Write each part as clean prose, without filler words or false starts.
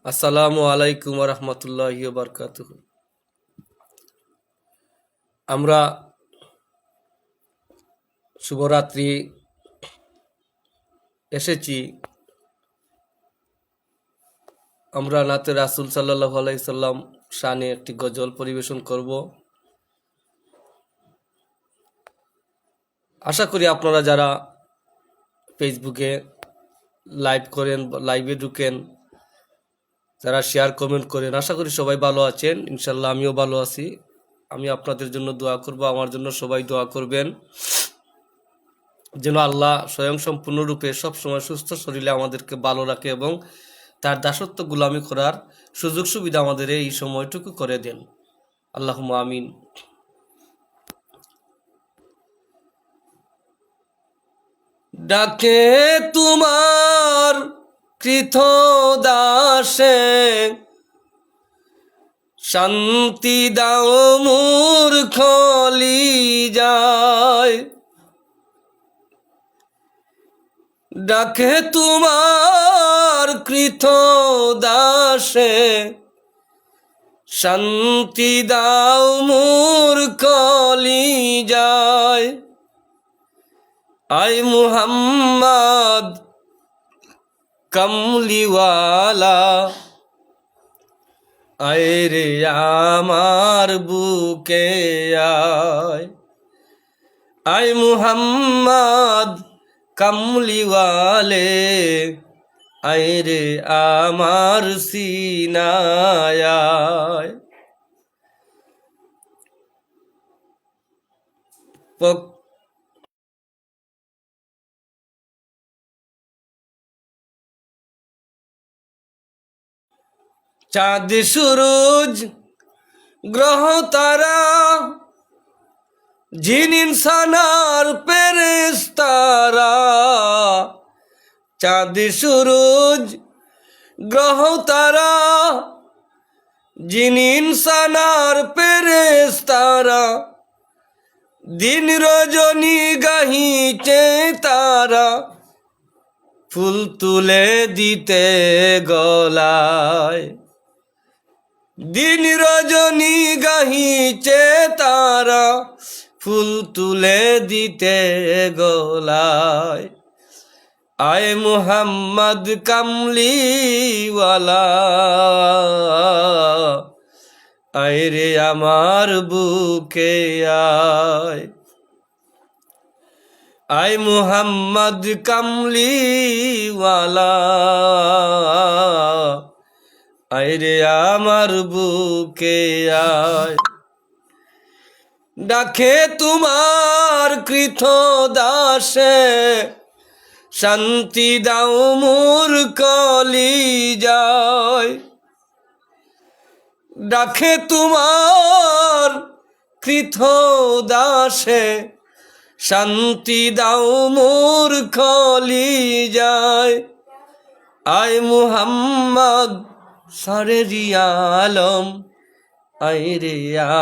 আসসালামু আলাইকুম রহমতুল্লাহি বারকাতুহু। আমরা শুভরাত্রি এসেছি। আমরা নাতে রাসূল সাল্লাল্লাহু আলাইহি সাল্লাম শানে একটি গজল পরিবেশন করব। আশা করি আপনারা যারা ফেসবুকে লাইভ করেন, লাইভে ঢুকেন, যারা শেয়ার কমেন্ট করেন, আশা করি সবাই ভালো আছেন। ইনশাল্লাহ আমিও ভালো আছি। আমি আপনাদের জন্য দোয়া করব, আমার জন্য সবাই দোয়া করবেন যেন আল্লাহ স্বয়ং সম্পূর্ণরূপে সবসময় সুস্থ শরীরে আমাদেরকে ভালো রাখে এবং তার দাসত্ব গোলামি করার সুযোগ সুবিধা আমাদের এই সময়টুকু করে দেন। আল্লাহুম্মা আমিন। ডাকে তোমার কৃত দাসে, শান্তি দাও মূর্খ যায়। ডাকে তোমার কৃত দাসে, শান্তি দাও মূর্খ যায়। আয় মুহাম্মদ কমলিওয়ালা, আয় রে আমার বুকে আয়। আয় মুহাম্মদ কমলিওয়ালে, আয় রে আমার সিনায় আয়। চাঁদ সূরজ গ্রহ তারা, জিন ইনসানার পেরেশতারা। চাঁদ সূরজ গ্রহ তারা, জিন ইনসানার পেরেশতারা। দিন রজনী গাহিছে তারা, ফুল তুলে দিতে গলায়। দিন রজনী গাহিছে তারা, ফুল তুলে দিতে গলায়। আয় মুহাম্মদ কামলিওয়ালা, আয় রে আমার বুকে আয়। আয় মুহাম্মদ কামলিওয়ালা, আয় রে আমার বুকে আয়। ডাকে তোমার কৃত দাসে, শান্তি দাও মূর্খ যায়। ডাকে তোমার কৃত দাসে, শান্তি দাও মূর্খ যায়। আয় মুহাম্মদ সারেরি আলম, আয় রে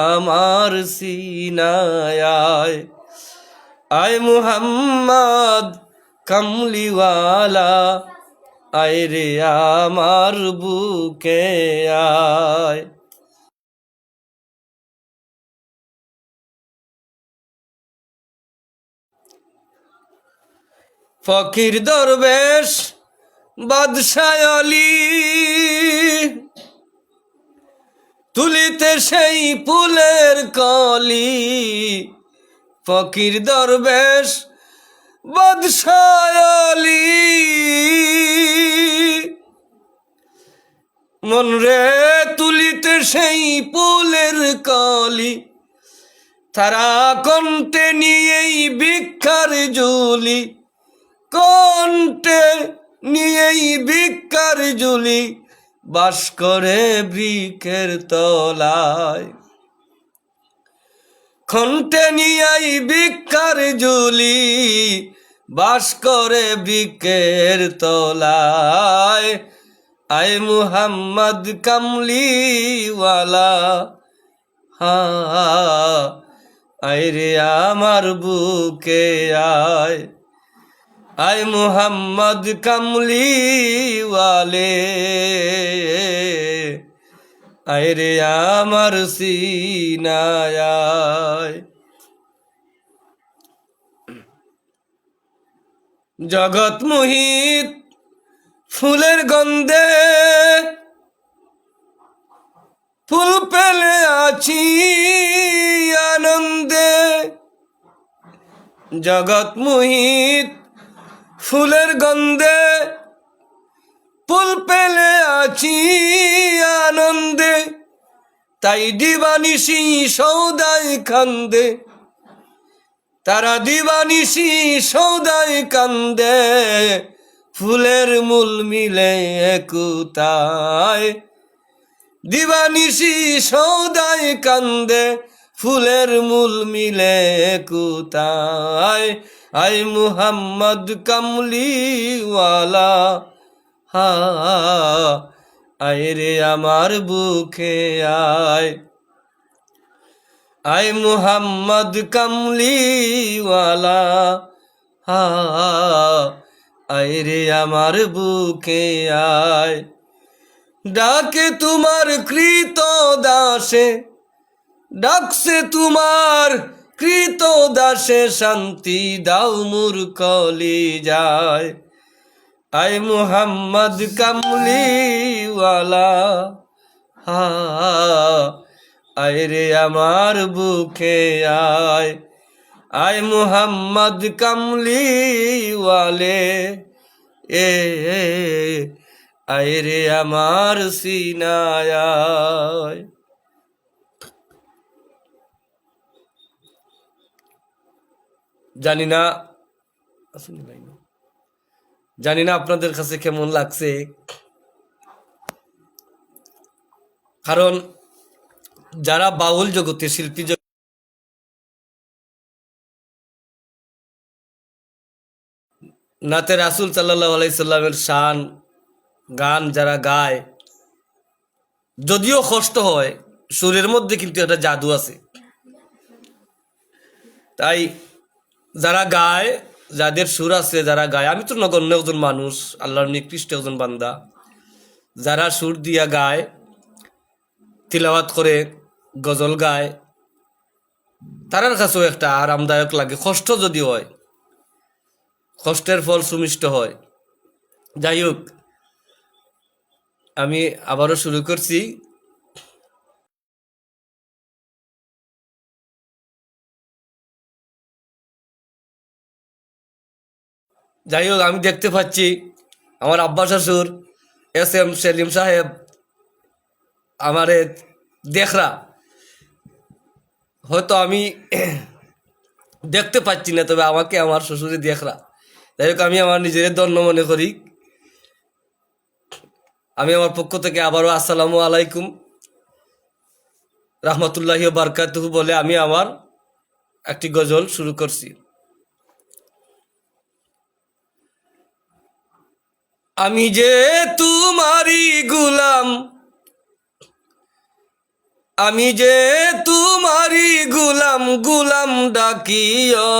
আমার সিনায় আয়। আয় মুহাম্মদ কমলিওয়ালা, আয় রে আমার বুকে আয়। ফকির দরবেশ বাদশাহ আলী, তুলিতে সেই ফুলের কলি। ফকির দরবেশ বাদশাহ আলী, মন রে তুলিতে সেই ফুলের কলি। তারা কণ্ঠে নিয়েই ভিক্ষার ঝুলি, কণ্ঠে নিয়েই ভিক্ষার ঝুলি। বাস করে বৃক্ষের তলায়, কণ্ঠে নিয়েই ভিক্ষার ঝুলি। বাস করে বৃক্ষের তলায়। আয় মুহাম্মদ কামলিওয়ালা, হা আয় রে আমার বুকে আয়। আয় মুহাম্মদ কামলিওয়ালে, আয় রে আমার সিনায় আয়। জগৎ মোহিত ফুলের গন্ধে ফুল পেলে আছি আনন্দে। জগৎ মোহিত ফুলের গন্ধে ফুল পেলে আছি আনন্দে। তাই দিবানিশি সৌদাই কান্দে, তারা দিবানিশি সৌদাই কান্দে। ফুলের মূল মিলে কোথায়? দিবানিশি সৌদাই কান্দে, ফুলের মূল মিলে কোথায়? আয় মুহাম্মদ কামলিওয়ালা, হা আয় রে আমার বুকে আয়। আয় মুহাম্মদ কামলিওয়ালা, হা আয় রে আমার বুকে আয়। ডাকে তোমার কৃত দাসে, ডাকছে তোমার কৃত দাসে, শান্তি দাও মোর কলিজায়। আয় মুহাম্মদ কামলিওয়ালা, হা আয় রে আমার বুকে আয়। আয় মুহাম্মদ কামলিওয়ালে, এ আয় রে আমার সিনায় আয়। জানি না আপনাদের কাছে কেমন লাগছে, কারণ যারা বাউল জগতে শিল্পী নাতে রাসূল সাল্লাল্লাহু আলাইহি সাল্লামের শান গান যারা গায়, যদিও কষ্ট হয়, সুরের মধ্যে কিন্তু একটা জাদু আছে। তাই যারা গায়, যাদের সুর আছে, যারা গায়, আমি তো নগণ্য একজন মানুষ, আল্লাহর নিকৃষ্ট একজন বান্দা, যারা সুর দিয়া গায়, তিলাওয়াত করে, গজল গায়, তারার কাছেও একটা আরামদায়ক লাগে, কষ্ট যদি হয়, কষ্টের ফল সুমিষ্ট হয়। যাই হোক, আমি আবারও শুরু করছি। যাই হোক, আমি দেখতে পাচ্ছি আমার আব্বা শ্বশুর এস এম সেলিম সাহেব আমারে দেখরা, হয়তো আমি দেখতে পাচ্ছি না, তবে আমাকে আমার শ্বশুরে দেখরা। যাই হোক, আমি আমার নিজের ধন্য মনে করি। আমি আমার পক্ষ থেকে আবারও আসসালামু আলাইকুম রহমতুল্লাহি বারকাতুহু বলে আমি আমার একটি গজল শুরু করছি। আমি যে তোমারই গুলাম, আমি যে তোমারই গুলাম, গুলাম ডাকিও।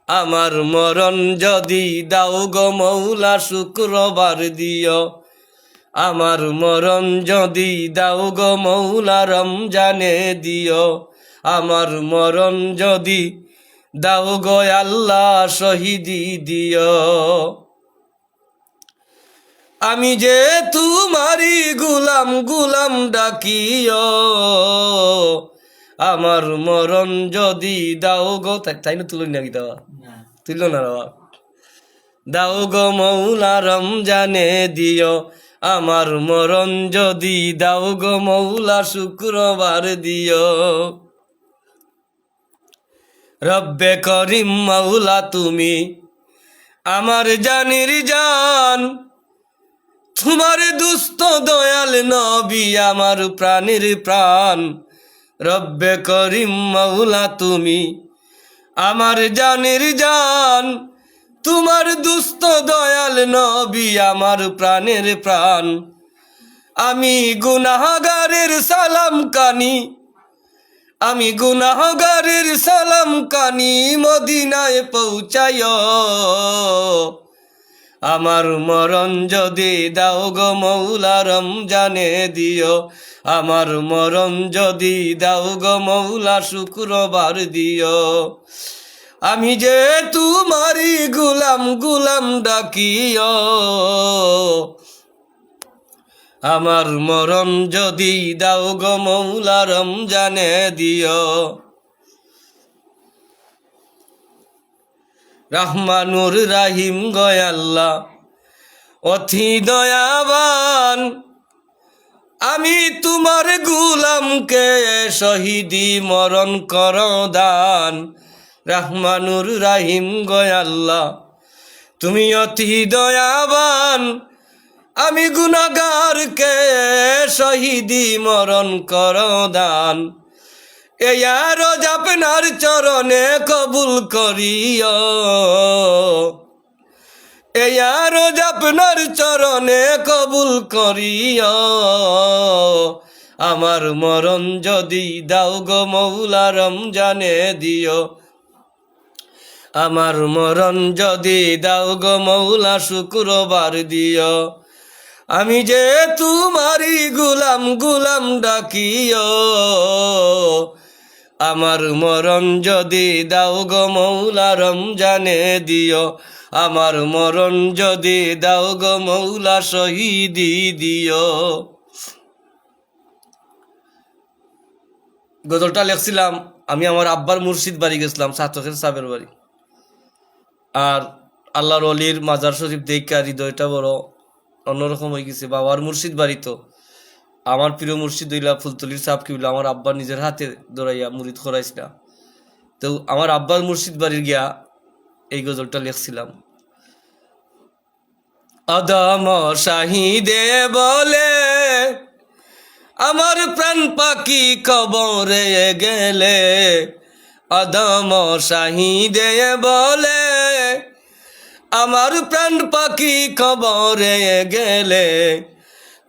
আমার মরণ যদি দাও গো মৌলা শুক্রবার দিও। আমার মরণ যদি দাও গো মৌলা রমজানে দিও। আমার মরণ যদি দাও গো আল্লাহ শহীদি দিও। আমি যে তোমারই গুলাম, গুলাম ডাকিও। আমার মরণ যদি দাও গো, তাই না? তুলো নাকি দেওয়া, তুল না বাবা। দাও গো মৌলা রমজানে দিও। আমার মরণ যদি দাও গো মৌলা শুক্রবার দিও। রব্বে করিম মৌলা তুমি আমার জানির জান। তোমার দুস্থ দয়াল নবী আমার প্রাণের প্রাণ। রব্বে করিম মৌলা তুমি আমার জানের জান। তোমার দুস্থ দয়াল নবী আমার প্রাণের প্রাণ। আমি গুনাহগারের সালাম কানি, আমি গুনাহগারের সালাম কানি মদিনায় পৌঁছায়। আমার মরণ যদি দাও গো মৌলা রমজানে দিও, আমার মরণ যদি দাও গো মৌলা শুক্রবার দিও। আমি যে তোমারি গুলাম গুলাম ডাকিও, আমার মরণ যদি দাও গো মৌলা রমজানে দিও। রহমানুর রাহিম গয় আল্লাহ অতি দয়াবান, আমি তোমার গুলামকে শহীদি মরণ কর দান। রহমানুর রাহিম গয় আল্লাহ তুমি অতি দয়াবান, আমি গুনাহগারকে শহীদি মরণ কর দান। এই রোজ আপনার চরণে কবুল করিও, এই রোজ আপনার চরণে কবুল করিও। আমার মরণ যদি দাও গো মৌলা রমজানে দিও, আমার মরণ যদি দাও গো মৌলা শুক্রবার দিও। আমি যে তোমারি গুলাম গুলাম ডাকিও, আমার মরণ যদি দাও গো মৌলা রমজানে দিও, আমার মরণ যদি দাও গো মৌলা শহীদি দিও। গজলটা লেখছিলাম আমি আমার আব্বার মুর্শিদ বাড়ি গেছিলাম, সাতকের সাবের বাড়ি। আর আল্লাহর অলির মাজার শরীফ দেখা হৃদয়টা বড় অন্যরকম হয়ে গেছে। বাবার মুর্শিদ বাড়ি তো, আমার প্রিয় মুর্শিদ হইলা ফুলতলির সাপ কি হইলো, আমার আব্বার নিজের হাতে দৌড়াইয়া মুরিদ করাইছিল। তো আমার আব্বার মুর্শিদ বাড়ির গিয়া এই গজলটা লেখছিলাম। আদম শাহিদে বলে আমার প্রাণ পাখি কবরে গেলে, আদম শাহিদে বলে আমার প্রাণ পাখি কবরে গেলে,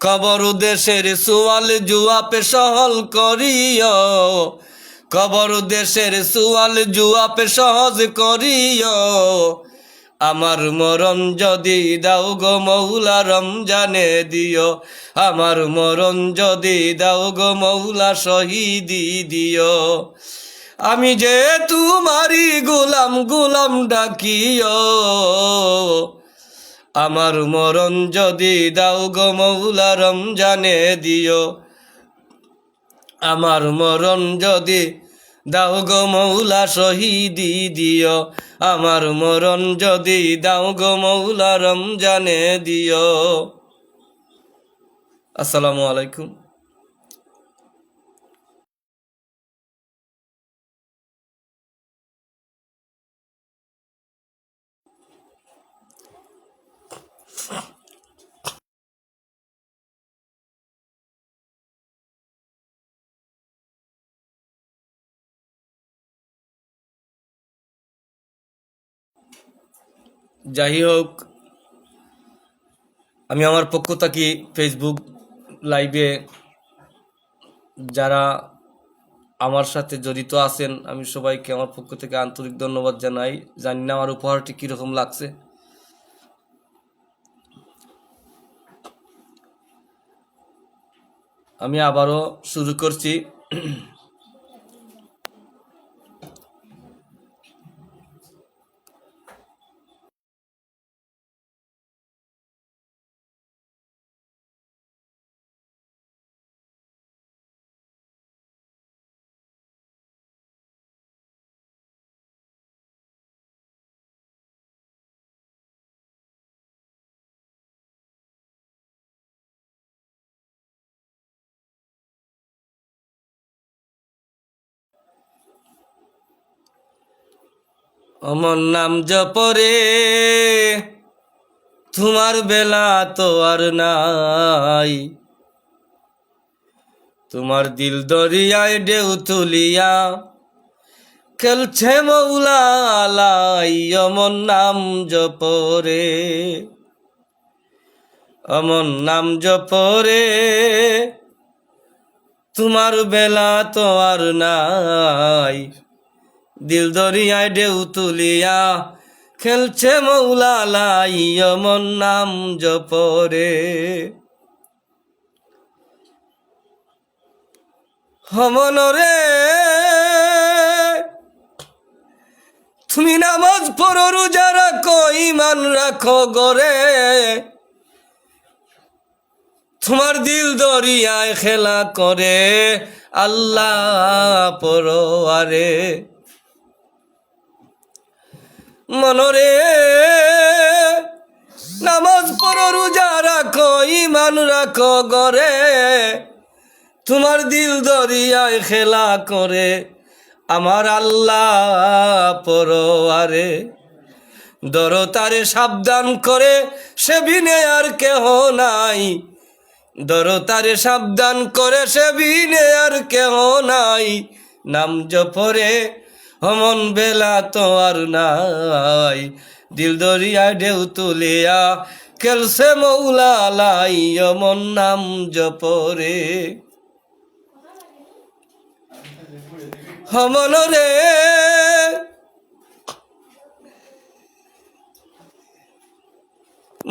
কবর দেশের সুয়াল জুয়াপে সহল করিও, কবর দেশের সুয়াল জুয়াপে সহজ করিও। আমার মরণ যদি দাও গো মৌলা রমজানে দিও, আমার মরণ যদি দাও গো মৌলা শহীদি দিও। আমি যে তোমারি গুলাম গুলাম ডাকিও, আমার মরণ যদি দাও গো মৌলা রমজানে দিও, আমার মরণ যদি দাও গো মৌলা শহীদি দিও, আমার মরণ যদি দাও গো মৌলা রমজানে দিও। আসসালামু আলাইকুম। যাই হোক, আমি আমার পক্ষ থেকে ফেসবুক লাইভে যারা আমার সাথে জড়িত আছেন আমি সবাইকে আমার পক্ষ থেকে আন্তরিক ধন্যবাদ জানাই। জানি না আমার উপহারটি কীরকম লাগছে। আমি আবারও শুরু করছি। অমর নাম জপরে তোমার বেলা তো আর নাই, তোমার দিল দরিয়ায় ঢেউ তুলিয়া খেলছে মৌলা আলাই। অমর নাম জপরে, অমর নাম জপরে তোমার বেলা তো আর নাই, দিল দরিয়ায় ঢেউ তুলিয়া খেলছে মৌলা লাই অমন নাম জপরে। হমনরে তুমি নামাজ পড়ো রোজা রাখো ঈমান রাখো গরে, তোমার দিল দরিয়ায় খেলা করে আল্লাহ পরোয়ারে। মনরে নামাজ পড়ো রোজা রাখো ঈমান রাখো গরে, তোমার দিল দরিয়ায় খেলা করে আমার আল্লাহ পরোয়ারে। দরতারে সাবধান করে সে বিনে আর কেহ নাই, দরতারে সাবধান করে সে বিনে আর কেহ নাই। নাম জপরে অমন বেলা তো আর নাই, দিল দরিয়ায় ঢেউ তুলিয়া খেলছে মৌলা লাই অমন নাম জপরে। মনরে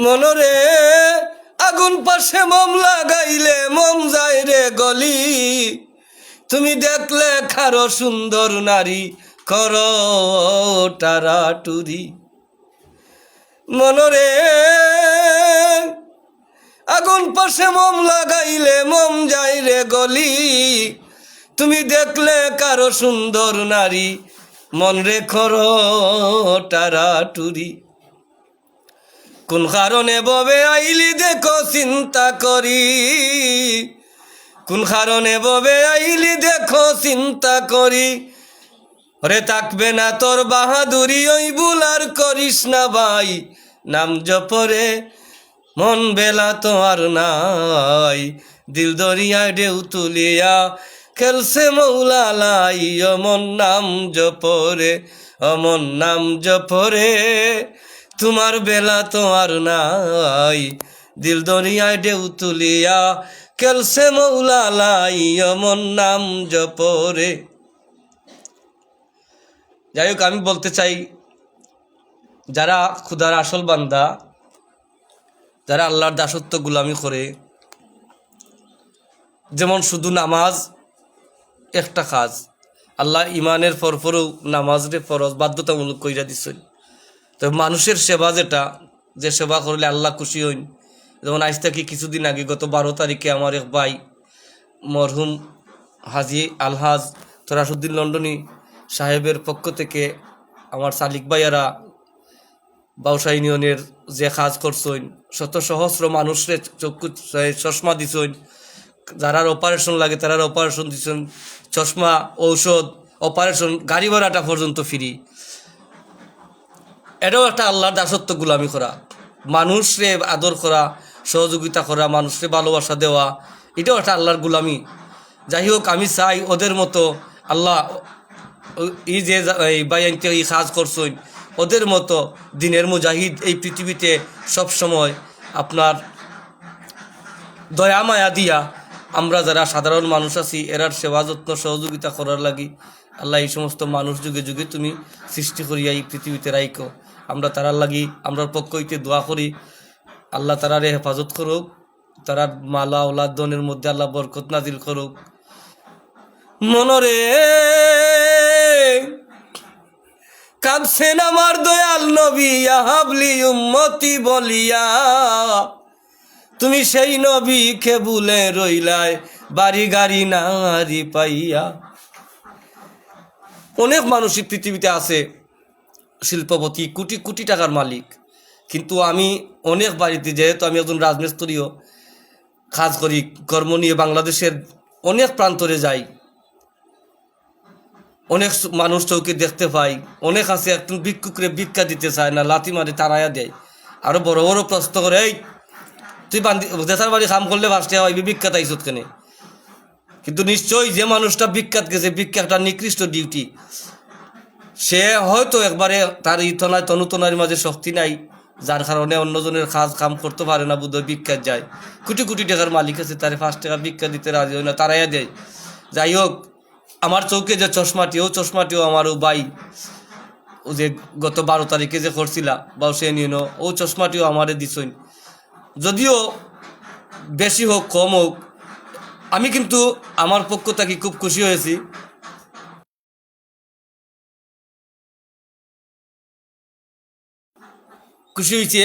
মনরে আগুন পাশে মম লাগাইলে মম যায় রে গলি, তুমি দেখলে খারো সুন্দর নারী করো টারাটুরি। মনরে আগুন পাশে মম লাগাইলে মম যায় রে গলি, তুমি দেখলে কারো সুন্দর নারী মন রে করো টারাটুরি। কোন কারণে ববে আইলি দেখো চিন্তা করি, কোন কারণে ববে আইলি দেখো চিন্তা করি। ওরে থাকবে না তোর বাহাদুরি ওই বুলার করিস না ভাই, নাম জপরে মন বেলা তো আর নাই, দিল দরিয়ায় ঢেউ তুলিয়া খেলছে মৌলা লাই অমন নাম জপরে, অমন নাম জপরে তোমার বেলা তো আর নাই, দিল দরিয়ায় ঢেউ তুলিয়া খেলছে মৌলা লাই অমন নাম জপরে। যাই হোক, আমি বলতে চাই যারা খুদার আসল বান্দা, যারা আল্লাহর দাসত্ব গুলামি করে, যেমন শুধু নামাজ একটা কাজ, আল্লাহ ইমানের পরপরও নামাজ রে ফরজ বাধ্যতামূলক কইরা দিচ্ছেন। তো মানুষের সেবা যেটা, যে সেবা করলে আল্লাহ খুশি হইন, যেমন আজ থেকে কিছুদিন আগে গত 12 তারিখে আমার এক ভাই মরহুম হাজি আলহাজ তরাসুদ্দিন লন্ডনী সাহেবের পক্ষ থেকে আমার সালিক ভাইয়ারা বাউসা ইউনিয়নের যে কাজ করছেন, শত সহস্র মানুষরে চক্ষু চশমা দিছেন, যারার অপারেশন লাগে তারার অপারেশন দিচ্ছেন, চশমা ঔষধ অপারেশন গাড়ি ভাড়াটা পর্যন্ত ফ্রি। এটাও একটা আল্লাহর দাসত্ব গুলামি করা, মানুষরে আদর করা, সহযোগিতা করা, মানুষরে ভালোবাসা দেওয়া, এটাও একটা আল্লাহর গুলামি। যাই হোক, আমি চাই ওদের মতো আল্লাহ এই যে বাইনতে এই কাজ করছেন, ওদের মতো দিনের মুজাহিদ এই পৃথিবীতে সবসময় আপনার দয়া মায়া দিয়া আমরা যারা সাধারণ মানুষ আছি এরার সেবা যত্ন সহযোগিতা করার লাগি আল্লাহ এই সমস্ত মানুষ যুগে যুগে তুমি সৃষ্টি করিয়া এই পৃথিবীতে রাইখো। আমরা তারার লাগি আমরা পক্ষ হইতে দোয়া করি, আল্লাহ তারারে হেফাজত করুক, তারার মালা ওলাদ দনের মধ্যে আল্লাহ বরকত নাজিল করুক। মনরে কাঁদছেন আমার দয়াল নবী হাবলি উম্মতি বলিয়া, তুমি সেই নবীকে ভুলে রইলায় বাড়ি গাড়ি নারী পাইয়া। অনেক মানুষই পৃথিবীতে আছে শিল্পপতি, কোটি কোটি টাকার মালিক, কিন্তু আমি অনেক বাড়িতে, যেহেতু আমি একজন রাজমিস্ত্রিও কাজ করি, কর্ম নিয়ে বাংলাদেশের অনেক প্রান্তরে যাই, অনেক মানুষ চৌকে দেখতে পাই, অনেক আছে একজন ভিক্ষুকরে ভিক্ষা দিতে চায় না, লাথি মারি তাড়াইয়া দেয়, আরো বড় বড় প্রশ্ন করে, এই তুই দেশার বাড়ি কাম করলে ফার্স্টে হয় ভিক্ষা তাইছত কেনে। কিন্তু নিশ্চয়ই যে মানুষটা ভিক্ষাত গেছে, ভিক্ষা একটা নিকৃষ্ট ডিউটি, সে হয়তো একবারে তার ইতনায় তনুতনার মাঝে শক্তি নাই, যার কারণে অন্যজনের কাজ কাম করতে পারে না, বোধহয় ভিক্ষাত যায়। কোটি কোটি টাকার মালিক আছে, তারে 5 টাকা ভিক্ষা দিতে রাজি হয় না, তারাইয়া দেয়। যাই হোক, আমার চৌকে যে চশমাটি, ও চশমাটিও আমারও ভাই, ও যে গত 12 তারিখে যে করছিলা বা সে নিয়ে ও চশমাটিও আমারে দিছইন, যদিও বেশি হোক কম হোক, আমি কিন্তু আমার পক্ষ থেকে খুব খুশি হয়েছি। খুশি হয়েছে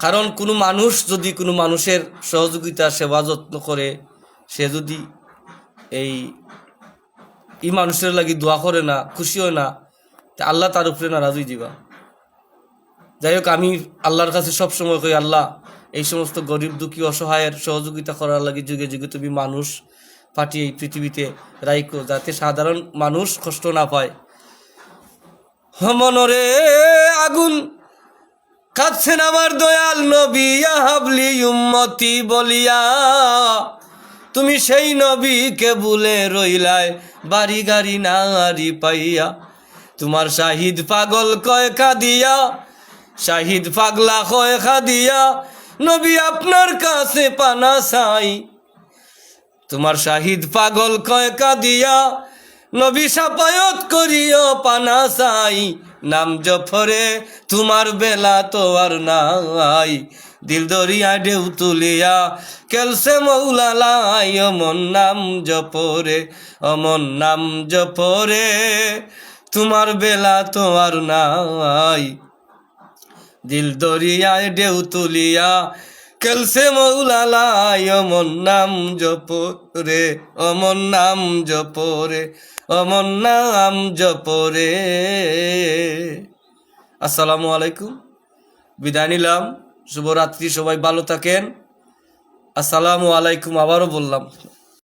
কারণ কোনো মানুষ যদি কোনো মানুষের সহযোগিতা সেবা যত্ন করে, সে যদি এই মানুষের লাগি দোয়া করে না, খুশি হয় না, তা আল্লাহ তার উপরে নারাজ হয়ে যাবা। যাই হোক, আমি আল্লাহর কাছে সবসময় কই, আল্লাহ এই সমস্ত গরিব দুঃখী অসহায়ের সহযোগিতা করার লাগে যুগে যুগে তুমি মানুষ পাঠিয়ে এই পৃথিবীতে রাইকো, যাতে সাধারণ মানুষ কষ্ট না পায়। মনরে আগুন কাঁদছেন আমার দয়াল নবী, ইয়া হাবলি উম্মতি বলিয়া, তুমি সেই নবীকে ভুলে রইলায় বাড়ি গাড়ি নারী পাইয়া। তোমার শাহিদ পাগল কয় কাঁদিয়া, শাহিদ পাগলা কয় কাঁদিয়া, নবী আপনার কাছে পানা চাই। তোমার শাহিদ পাগল কয় কাঁদিয়া, নবী সাপায়ত করিও পানা চাই। নাম জফরে তোমার বেলা তো আর নাই, দিল দরিয়া ঢেউ তুলিয়া কেলসে মৌলালাই। অমন নাম জপরে, অমন নাম জপরে তোমার বেলা তো আর নাই, দিল দরিয়ায় ঢেউ তুলিয়া কেলসে মৌলালাই। অমন নাম জপরে, অমন নাম জপরে, অমন নাম জপরে। আসসালামু আলাইকুম, বিদায় নিলাম, শুভরাত্রি, সবাই ভালো থাকেন। আসসালামু আলাইকুম, আবারও বললাম।